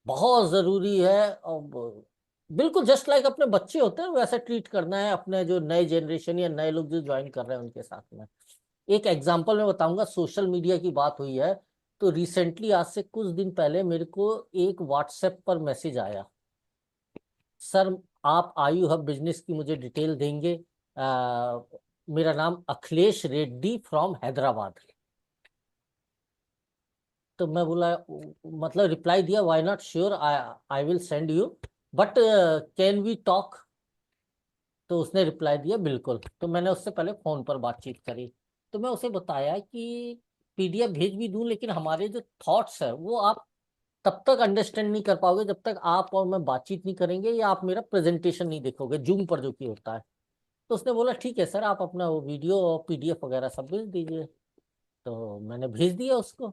बहुत जरूरी है। और बिल्कुल जस्ट लाइक अपने बच्चे होते हैं वैसे ट्रीट करना है अपने जो नए जनरेशन या नए लोग जो ज्वाइन कर रहे हैं उनके साथ में। एक एग्जांपल मैं बताऊंगा, सोशल मीडिया की बात हुई है तो रिसेंटली आज से कुछ दिन पहले मेरे को एक व्हाट्सएप पर मैसेज आया, सर आप आयु हब बिजनेस की मुझे डिटेल देंगे। मेरा नाम अखिलेश रेड्डी फ्रॉम हैदराबाद। तो मैं बोला, मतलब रिप्लाई दिया, why not, sure I I will send you, but can we talk. तो उसने रिप्लाई दिया बिल्कुल। तो मैंने उससे पहले फोन पर बातचीत करी। तो मैं उसे बताया कि पीडीएफ भेज भी दूं, लेकिन हमारे जो थॉट्स है वो आप तब तक अंडरस्टैंड नहीं कर पाओगे जब तक आप और मैं बातचीत नहीं करेंगे या आप मेरा प्रेजेंटेशन नहीं देखोगे जूम पर जो कि होता है। तो उसने बोला ठीक है सर, आप अपना वो वीडियो और पीडीएफ वगैरह सब भेज दीजिए। तो मैंने भेज दिया उसको।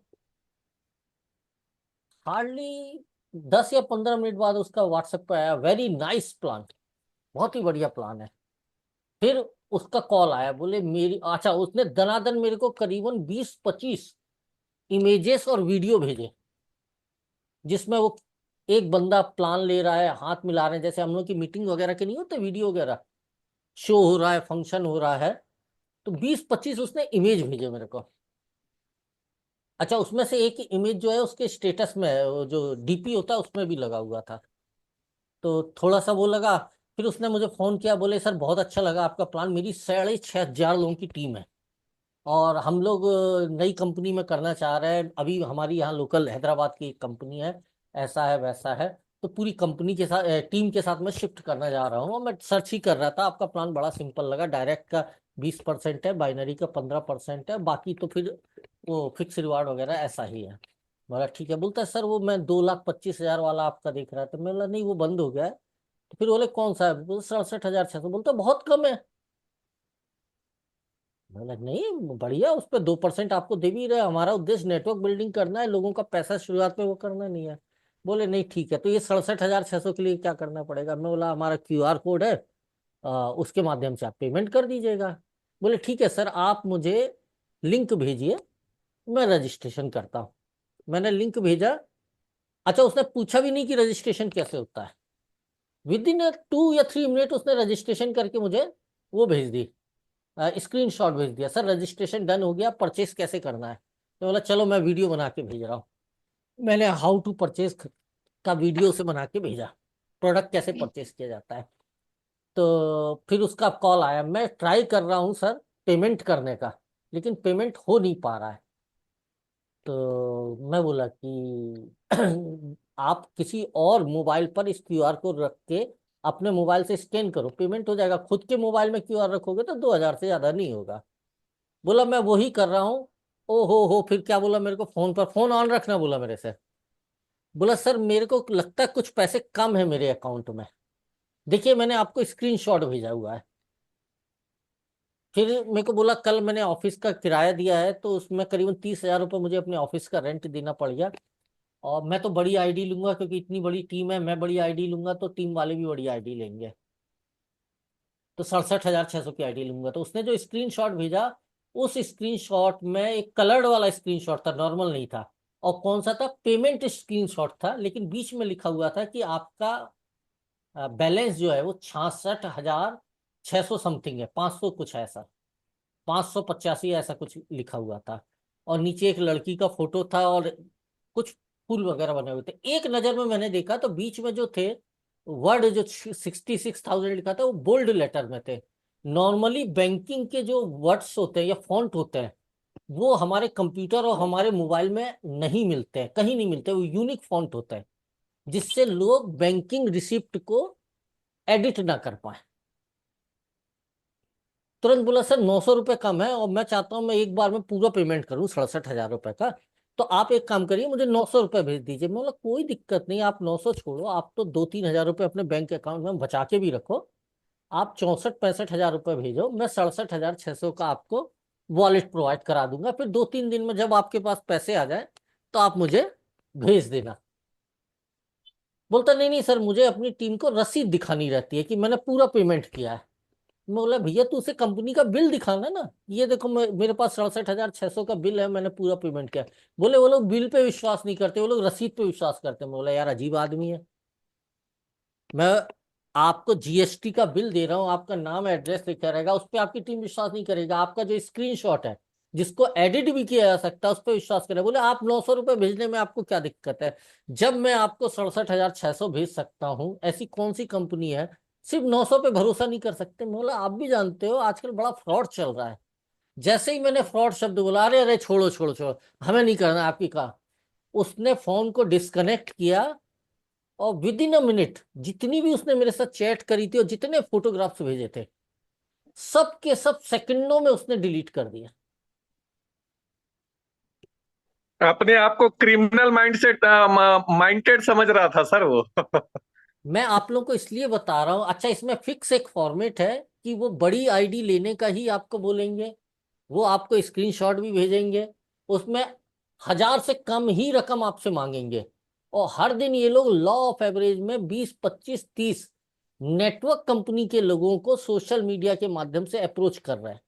हार्डली 10 या 15 मिनट बाद उसका व्हाट्सएप पे आया, वेरी नाइस प्लान, बहुत ही बढ़िया प्लान है। फिर उसका कॉल आया, बोले मेरी, अच्छा उसने दनादन मेरे को करीबन 20-25 इमेजेस और वीडियो भेजे, जिसमें वो एक बंदा प्लान ले रहा है, हाथ मिला रहे हैं, जैसे हम लोग की मीटिंग वगैरह के नहीं होते वीडियो वगैरह, शो हो रहा है, फंक्शन हो रहा है। तो 20-25 उसने इमेज भेजे मेरे को। अच्छा उसमें से एक इमेज जो है उसके स्टेटस में है, वो जो डीपी होता है उसमें भी लगा हुआ था। तो थोड़ा सा वो लगा। फिर उसने मुझे फोन किया, बोले सर बहुत अच्छा लगा आपका प्लान, मेरी 6,500 लोगों की टीम है और हम लोग नई कंपनी में करना चाह रहे हैं। अभी हमारी यहाँ लोकल हैदराबाद की एक कंपनी है, ऐसा है वैसा है। तो पूरी कंपनी के साथ, टीम के साथ मैं शिफ्ट करना जा रहा हूँ। मैं सर्च ही कर रहा था, आपका प्लान बड़ा सिंपल लगा, डायरेक्ट का 20% है, बाइनरी का 15% है, बाकी तो फिर वो फिक्स रिवार्ड वगैरह ऐसा ही है। बोला ठीक है। बोलता है सर वो मैं 2,25,000 वाला आपका देख रहा था। मैं बोला नहीं वो बंद हो गया है। तो फिर बोले कौन सा है? बोले 67,600। बोलता बहुत कम है। बोला नहीं बढ़िया, उस पर 2% आपको दे भी रहे, हमारा उद्देश्य नेटवर्क बिल्डिंग करना है, लोगों का पैसा शुरुआत में वो करना नहीं है। बोले नहीं ठीक है, तो ये 67,600 के लिए क्या करना पड़ेगा? मैं बोला हमारा क्यूआर कोड है, उसके माध्यम से आप पेमेंट कर दीजिएगा। बोले ठीक है सर, आप मुझे लिंक भेजिए, मैं रजिस्ट्रेशन करता हूँ। मैंने लिंक भेजा। अच्छा उसने पूछा भी नहीं कि रजिस्ट्रेशन कैसे होता है, विद इन 2 या 3 मिनट उसने रजिस्ट्रेशन करके मुझे वो भेज दी, स्क्रीन शॉट भेज दिया, सर रजिस्ट्रेशन डन हो गया, परचेस कैसे करना है? तो बोला चलो मैं वीडियो बना के भेज रहा हूँ। मैंने हाउ टू परचेस का वीडियो से बना के भेजा, प्रोडक्ट कैसे परचेस किया जाता है। तो फिर उसका कॉल आया, मैं ट्राई कर रहा हूँ सर पेमेंट करने का, लेकिन पेमेंट हो नहीं पा रहा है। तो मैं बोला कि आप किसी और मोबाइल पर इस क्यूआर को रख के अपने मोबाइल से स्कैन करो, पेमेंट हो जाएगा। खुद के मोबाइल में क्यूआर रखोगे तो 2,000 से ज्यादा नहीं होगा। बोला मैं वही कर रहा हूँ। ओ हो, फिर क्या बोला मेरे को, फोन पर फोन ऑन रखना बोला मेरे से। बोला सर मेरे को लगता है कुछ पैसे कम है मेरे अकाउंट में, देखिए मैंने आपको स्क्रीनशॉट भेजा हुआ है। फिर मेरे को बोला कल मैंने ऑफिस का किराया दिया है, तो उसमें करीबन 30,000 रुपये मुझे अपने ऑफिस का रेंट देना पड़ गया। और मैं तो बड़ी आईडी लूंगा क्योंकि इतनी बड़ी टीम है, मैं बड़ी आईडी लूंगा तो टीम वाले भी बड़ी आईडी लेंगे, तो 67,600 की आईडी लूंगा। तो उसने जो स्क्रीनशॉट भेजा, उस स्क्रीनशॉट में एक कलर्ड वाला स्क्रीनशॉट था, नॉर्मल नहीं था। और कौन सा था? पेमेंट स्क्रीनशॉट था, लेकिन बीच में लिखा हुआ था कि आपका बैलेंस जो है वो 66,600 समथिंग है, 500 कुछ है ऐसा, 585 ऐसा कुछ लिखा हुआ था। और नीचे एक लड़की का फोटो था और कुछ फूल वगैरह बने हुए थे। एक नजर में मैंने देखा तो बीच में जो थे वर्ड, जो 66,000 लिखा था, वो बोल्ड लेटर में थे। नॉर्मली बैंकिंग के जो वर्ड्स होते हैं या फॉन्ट होते हैं वो हमारे कंप्यूटर और हमारे मोबाइल में नहीं मिलते हैं, कहीं नहीं मिलते, वो यूनिक फॉन्ट होता है जिससे लोग बैंकिंग रिसिप्ट को एडिट ना कर पाए। तुरंत बोला सर 900 रुपये कम है और मैं चाहता हूँ मैं एक बार में पूरा पेमेंट करूँ 67,000 रुपये का, तो आप एक काम करिए मुझे 900 रुपये भेज दीजिए। मैं बोला कोई दिक्कत नहीं, आप 900 छोड़ो, आप तो 2-3 हज़ार रुपये अपने बैंक अकाउंट में बचा के भी रखो, आप 64-65 हज़ार रुपये भेजो, मैं 67,600 का आपको वॉलेट प्रोवाइड करा दूंगा, फिर 2-3 दिन में जब आपके पास पैसे आ जाए तो आप मुझे भेज देना। बोलता नहीं नहीं सर, मुझे अपनी टीम को रसीद दिखानी रहती है कि मैंने पूरा पेमेंट किया है। मैं बोला भैया तू उसे कंपनी का बिल दिखाना ना, ये देखो मेरे पास 67,600 का बिल है, मैंने पूरा पेमेंट किया। बोले वो लोग बिल पे विश्वास नहीं करते, वो लोग रसीद पे विश्वास करते हैं। मैं बोला यार अजीब आदमी है। मैं आपको जीएसटी का बिल दे रहा हूँ, आपका नाम एड्रेस लिखा रहेगा, उस पर आपकी टीम विश्वास नहीं करेगा। आपका जो स्क्रीनशॉट है जिसको एडिट भी किया जा सकता है उस पर विश्वास करेगा। बोले आप 900 रुपये भेजने में आपको क्या दिक्कत है, जब मैं आपको 67,600 भेज सकता हूँ, ऐसी कौन सी कंपनी है सिर्फ 900 पे भरोसा नहीं कर सकते। मैं बोला आप भी जानते हो आजकल बड़ा फ्रॉड चल रहा है। जैसे ही मैंने फ्रॉड शब्द बोला, अरे अरे छोड़ो छोड़ो छोड़ो, हमें नहीं करना आपकी कहा। उसने फोन को डिस्कनेक्ट किया और विद इन अ मिनट जितनी भी उसने मेरे साथ चैट करी थी और जितने फोटोग्राफ्स भेजे थे सब के सब सेकंडों में उसने डिलीट कर दिया। अपने आप को क्रिमिनल माइंडेड समझ रहा था सर वो। मैं आप लोगों को इसलिए बता रहा हूं। अच्छा इसमें फिक्स एक फॉर्मेट है कि वो बड़ी आईडी लेने का ही आपको बोलेंगे, वो आपको स्क्रीनशॉट भी भेजेंगे, उसमें 1,000 से कम ही रकम आपसे मांगेंगे। और हर दिन ये लोग लॉ ऑफ एवरेज में 20, 25, 30 नेटवर्क कंपनी के लोगों को सोशल मीडिया के माध्यम से अप्रोच कर रहे हैं।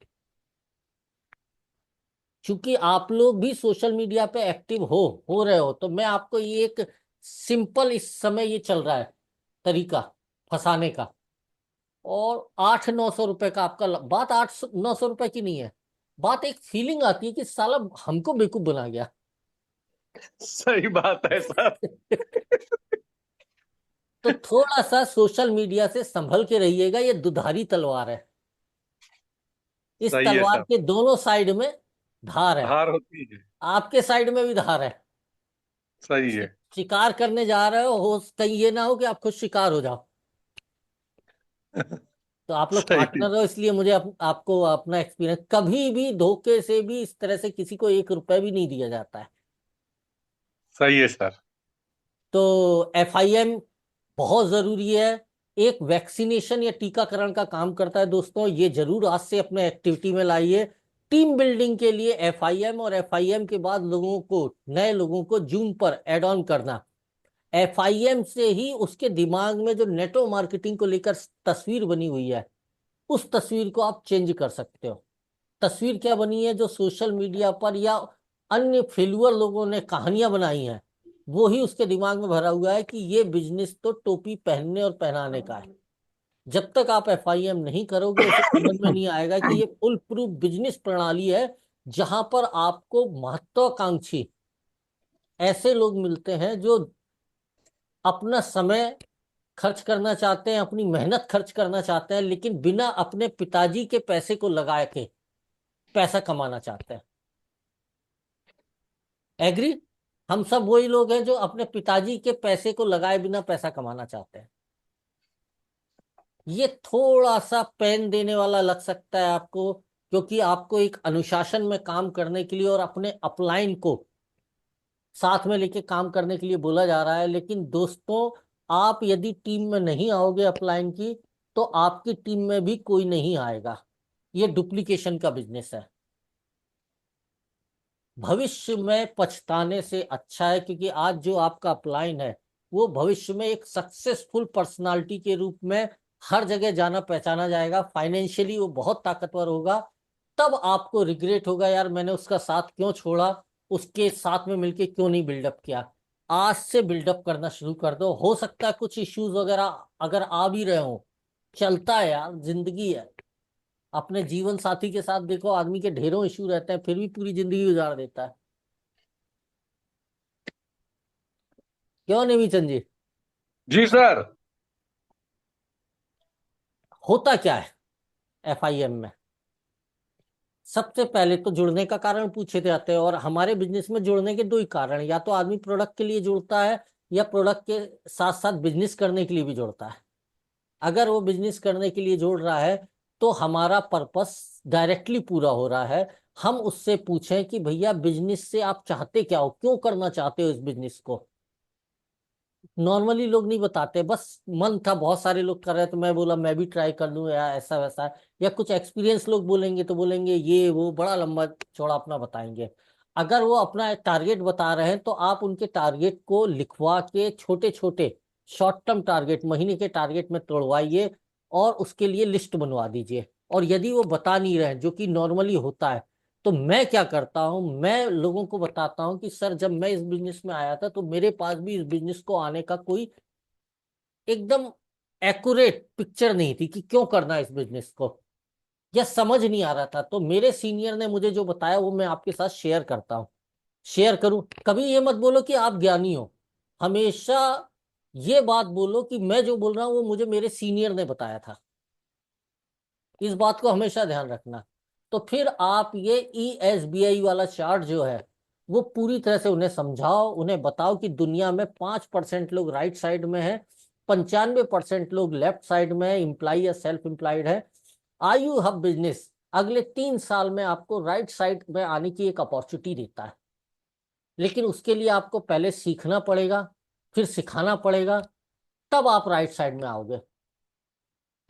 क्योंकि आप लोग भी सोशल मीडिया पे एक्टिव हो रहे हो, तो मैं आपको ये एक सिंपल, इस समय ये चल रहा है तरीका फंसाने का। और 800-900 रुपए का आपका बात 800-900 रुपए की नहीं है, बात एक फीलिंग आती है कि साला हमको बेवकूफ बना गया। सही बात है सर। तो थोड़ा सा सोशल मीडिया से संभल के रहिएगा, ये दुधारी तलवार है, इस सही है तलवार सर। के दोनों साइड में धार है। हार होती है। आपके साइड में भी धार है। सही है। शिकार करने जा रहे हो कहीं ये ना हो कि आप खुद शिकार हो जाओ। तो आप लोग सही। पार्टनर हो, इसलिए मुझे आपको अपना एक्सपीरियंस, कभी भी धोखे से भी इस तरह से किसी को 1 रुपए भी नहीं दिया जाता है। सही है सर। तो एफआईएम बहुत जरूरी है, एक वैक्सीनेशन या टीकाकरण का काम करता है। दोस्तों ये जरूर आज से अपने एक्टिविटी में लाइए। टीम बिल्डिंग के लिए एफआईएम, और एफआईएम के बाद लोगों को, नए लोगों को जून पर एड ऑन करना। एफआईएम से ही उसके दिमाग में जो नेटवर्क मार्केटिंग को लेकर तस्वीर बनी हुई है उस तस्वीर को आप चेंज कर सकते हो। तस्वीर क्या बनी है, जो सोशल मीडिया पर या अन्य फेलुअर लोगों ने कहानियां बनाई हैं वो ही उसके दिमाग में भरा हुआ है कि ये बिजनेस तो टोपी पहनने और पहनाने का है। जब तक आप एफआईएम नहीं करोगे उसे समझ में नहीं आएगा कि ये फुल प्रूफ बिजनेस प्रणाली है, जहां पर आपको महत्वाकांक्षी ऐसे लोग मिलते हैं जो अपना समय खर्च करना चाहते हैं, अपनी मेहनत खर्च करना चाहते हैं, लेकिन बिना अपने पिताजी के पैसे को लगा के पैसा कमाना चाहते हैं। एग्री? हम सब वही लोग हैं जो अपने पिताजी के पैसे को लगाए बिना पैसा कमाना चाहते हैं। ये थोड़ा सा पेन देने वाला लग सकता है आपको, क्योंकि आपको एक अनुशासन में काम करने के लिए और अपने अपलाइन को साथ में लेके काम करने के लिए बोला जा रहा है। लेकिन दोस्तों आप यदि टीम में नहीं आओगे अपलाइन की, तो आपकी टीम में भी कोई नहीं आएगा। ये डुप्लीकेशन का बिजनेस है। भविष्य में पछताने से अच्छा है, क्योंकि आज जो आपका अपलाइन है वो भविष्य में एक सक्सेसफुल पर्सनालिटी के रूप में हर जगह जाना पहचाना जाएगा। फाइनेंशियली वो बहुत ताकतवर होगा। तब आपको रिग्रेट होगा यार मैंने उसका साथ क्यों छोड़ा, उसके साथ में मिलके क्यों नहीं बिल्डअप किया। आज से बिल्डअप करना शुरू कर दो। हो सकता है कुछ इश्यूज वगैरह अगर आ भी रहे हो, चलता है यार, जिंदगी है। अपने जीवन साथी के साथ देखो, आदमी के ढेरों इश्यू रहते हैं फिर भी पूरी जिंदगी गुजार देता है। क्यों नहीं चंद जी? जी सर। होता क्या है एफआईएम में? सबसे पहले तो जुड़ने का कारण पूछे जाते हैं, और हमारे बिजनेस में जुड़ने के दो ही कारण हैं। या तो आदमी प्रोडक्ट के लिए जुड़ता है या प्रोडक्ट के साथ साथ बिजनेस करने के लिए भी जुड़ता है। अगर वो बिजनेस करने के लिए जुड़ रहा है तो हमारा पर्पस डायरेक्टली पूरा हो रहा है। हम उससे पूछें कि भैया बिजनेस से आप चाहते क्या हो, क्यों करना चाहते हो इस बिजनेस को। नॉर्मली लोग नहीं बताते, बस मन था, बहुत सारे लोग कर रहे हैं तो मैं बोला मैं भी ट्राई कर लूं, या ऐसा वैसा। या कुछ एक्सपीरियंस लोग बोलेंगे तो बोलेंगे ये वो, बड़ा लंबा चौड़ा अपना बताएंगे। अगर वो अपना टारगेट बता रहे हैं तो आप उनके टारगेट को लिखवा के छोटे छोटे शॉर्ट टर्म टारगेट, महीने के टारगेट में तोड़वाइए और उसके लिए लिस्ट बनवा दीजिए। और यदि वो बता नहीं रहे, जो कि नॉर्मली होता है, तो मैं क्या करता हूं, मैं लोगों को बताता हूं कि सर जब मैं इस बिजनेस में आया था तो मेरे पास भी इस बिजनेस को आने का कोई एकदम एक्यूरेट पिक्चर नहीं थी कि क्यों करना है इस बिजनेस को, या समझ नहीं आ रहा था। तो मेरे सीनियर ने मुझे जो बताया वो मैं आपके साथ शेयर करता हूँ, शेयर करूं। कभी ये मत बोलो कि आप ज्ञानी हो, हमेशा ये बात बोलो कि मैं जो बोल रहा हूं वो मुझे मेरे सीनियर ने बताया था। इस बात को हमेशा ध्यान रखना। तो फिर आप ये ESBI वाला चार्ट जो है वो पूरी तरह से उन्हें समझाओ, उन्हें बताओ कि दुनिया में 5% लोग राइट साइड में है, 95% लोग लेफ्ट साइड में है, इम्प्लाई या सेल्फ इम्प्लाइड है। आयु हब बिजनेस अगले 3 साल में आपको राइट साइड में आने की एक अपॉर्चुनिटी देता है, लेकिन उसके लिए आपको पहले सीखना पड़ेगा, फिर सिखाना पड़ेगा, तब आप राइट साइड में आओगे।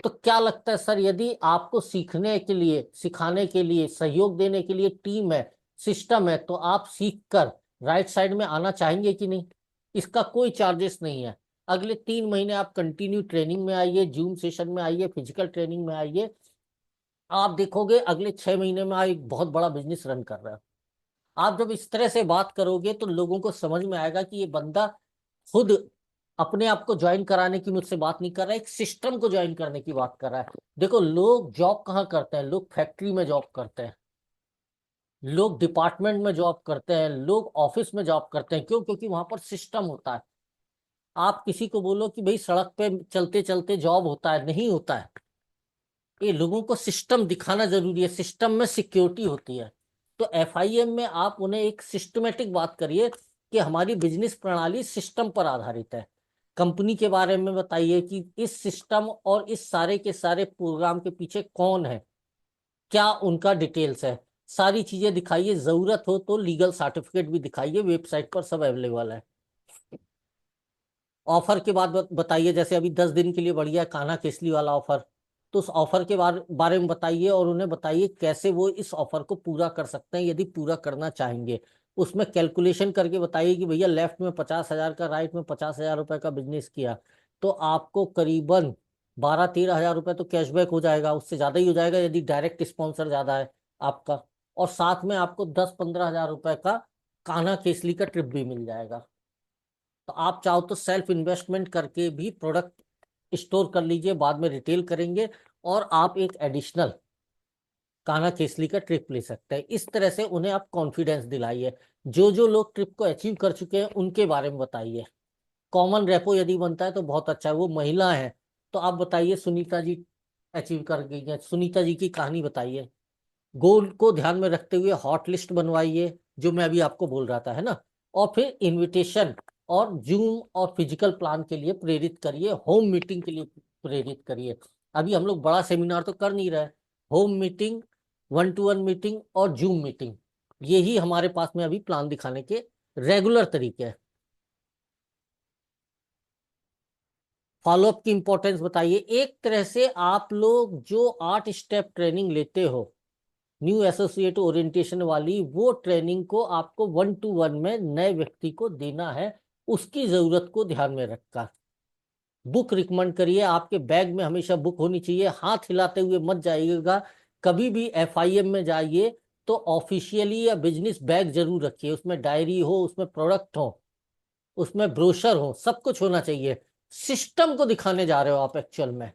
तो क्या लगता है सर, यदि आपको सीखने के लिए, सिखाने के लिए, सहयोग देने के लिए टीम है, सिस्टम है, तो आप सीख कर राइट साइड में आना चाहेंगे कि नहीं? इसका कोई चार्जेस नहीं है। अगले 3 महीने आप कंटिन्यू ट्रेनिंग में आइए, जूम सेशन में आइए, फिजिकल ट्रेनिंग में आइए। आप देखोगे अगले 6 महीने में आप एक बहुत बड़ा बिजनेस रन कर रहे हो। आप जब इस तरह से बात करोगे तो लोगों को समझ में आएगा कि ये बंदा खुद अपने आप को ज्वाइन कराने की मुझसे बात नहीं कर रहा है, एक सिस्टम को ज्वाइन करने की बात कर रहा है। देखो, लोग जॉब कहाँ करते हैं? लोग फैक्ट्री में जॉब करते हैं, लोग डिपार्टमेंट में जॉब करते हैं, लोग ऑफिस में जॉब करते हैं। क्यों? क्योंकि वहां पर सिस्टम होता है। आप किसी को बोलो कि भाई सड़क पे चलते चलते जॉब होता है, नहीं होता है। ये लोगों को सिस्टम दिखाना जरूरी है, सिस्टम में सिक्योरिटी होती है। तो FIM में आप उन्हें एक सिस्टमेटिक बात करिए कि हमारी बिजनेस प्रणाली सिस्टम पर आधारित है। कंपनी के बारे में बताइए कि इस सिस्टम और इस सारे के सारे प्रोग्राम के पीछे कौन है, क्या उनका डिटेल्स है, सारी चीजें दिखाइए। जरूरत हो तो लीगल सर्टिफिकेट भी दिखाइए, वेबसाइट पर सब अवेलेबल है। ऑफर के बाद बताइए, जैसे अभी 10 दिन के लिए बढ़िया कान्हा केसली वाला ऑफर, तो उस ऑफर के बारे में बताइए और उन्हें बताइए कैसे वो इस ऑफर को पूरा कर सकते हैं यदि पूरा करना चाहेंगे। उसमें कैलकुलेशन करके बताइए कि भैया लेफ्ट में 50,000 का, राइट में 50,000 रुपए का बिजनेस किया तो आपको करीबन 12-13 हजार रुपए तो कैशबैक हो जाएगा, उससे ज्यादा ही हो जाएगा यदि डायरेक्ट स्पॉन्सर ज्यादा है आपका। और साथ में आपको 10-15 हजार रुपए का कान्हा केसली का ट्रिप भी मिल जाएगा। तो आप चाहो तो सेल्फ इन्वेस्टमेंट करके भी प्रोडक्ट स्टोर कर लीजिए, बाद में रिटेल करेंगे और आप एक एडिशनल कान्हा केसली का ट्रिप ले सकते हैं। इस तरह से उन्हें आप कॉन्फिडेंस दिलाइए। जो जो लोग ट्रिप को अचीव कर चुके हैं उनके बारे में बताइए। कॉमन रेपो यदि बनता है तो बहुत अच्छा है। वो महिला है तो आप बताइए सुनीता जी अचीव कर गई हैं, सुनीता जी की कहानी बताइए। गोल को ध्यान में रखते हुए हॉट लिस्ट बनवाइए, जो मैं अभी आपको बोल रहा था, है ना। और फिर इनविटेशन और जूम और फिजिकल प्लान के लिए प्रेरित करिए, होम मीटिंग के लिए प्रेरित करिए। अभी हम लोग बड़ा सेमिनार तो कर नहीं रहे, होम मीटिंग, 1-to-1 मीटिंग और जूम मीटिंग, यही हमारे पास में अभी प्लान दिखाने के रेगुलर तरीके हैं। फॉलोअप की इंपॉर्टेंस बताइए। एक तरह से आप लोग जो 8 स्टेप ट्रेनिंग लेते हो, न्यू एसोसिएट ओरिएंटेशन वाली, वो ट्रेनिंग को आपको 1-to-1 में नए व्यक्ति को देना है, उसकी जरूरत को ध्यान में रखकर बुक रिकमेंड करिए। आपके बैग में हमेशा बुक होनी चाहिए, हाथ हिलाते हुए मत जाइएगा। कभी भी FIM में जाइए तो ऑफिशियली या बिजनेस बैग जरूर रखिए, उसमें डायरी हो, उसमें प्रोडक्ट हो, उसमें ब्रोशर हो, सब कुछ होना चाहिए। सिस्टम को दिखाने जा रहे हो आप एक्चुअल में।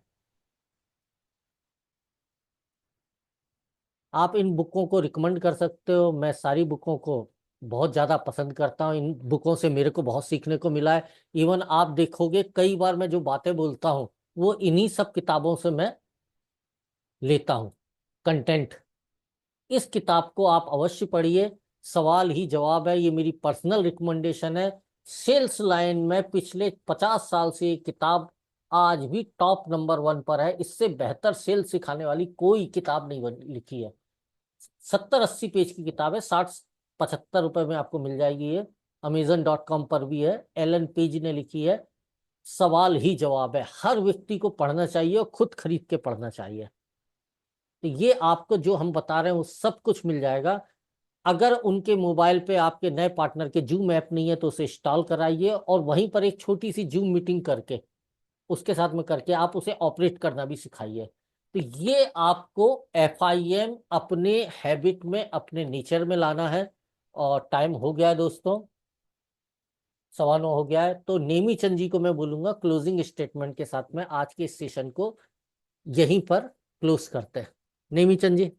आप इन बुकों को रिकमेंड कर सकते हो। मैं सारी बुकों को बहुत ज़्यादा पसंद करता हूँ, इन बुकों से मेरे को बहुत सीखने को मिला है। इवन आप देखोगे कई बार मैं जो बातें बोलता हूँ वो इन्हीं सब किताबों से मैं लेता हूँ कंटेंट। इस किताब को आप अवश्य पढ़िए। सवाल ही जवाब है, ये मेरी पर्सनल रिकमेंडेशन है। सेल्स लाइन में पिछले 50 साल से ये किताब आज भी टॉप नंबर 1 पर है। इससे बेहतर सेल्स सिखाने वाली कोई किताब नहीं लिखी है। 70-80 पेज की किताब है, 60-75 रुपए में आपको मिल जाएगी ये। Amazon.com पर भी है, एलन पेज ने लिखी है। सवाल ही जवाब है, हर व्यक्ति को पढ़ना चाहिए और खुद खरीद के पढ़ना चाहिए। तो ये आपको जो हम बता रहे हैं वो सब कुछ मिल जाएगा। अगर उनके मोबाइल पे आपके नए पार्टनर के जूम ऐप नहीं है तो उसे इंस्टॉल कराइए, और वहीं पर एक छोटी सी जूम मीटिंग करके उसके साथ में करके आप उसे ऑपरेट करना भी सिखाइए। तो ये आपको FIM अपने हैबिट में, अपने नेचर में लाना है। और टाइम हो गया है दोस्तों, 9:15 हो गया है। तो नेमी चंद जी को मैं बोलूंगा क्लोजिंग स्टेटमेंट के साथ में आज के इस सेशन को यहीं पर क्लोज करते हैं। नेमी चंद जी।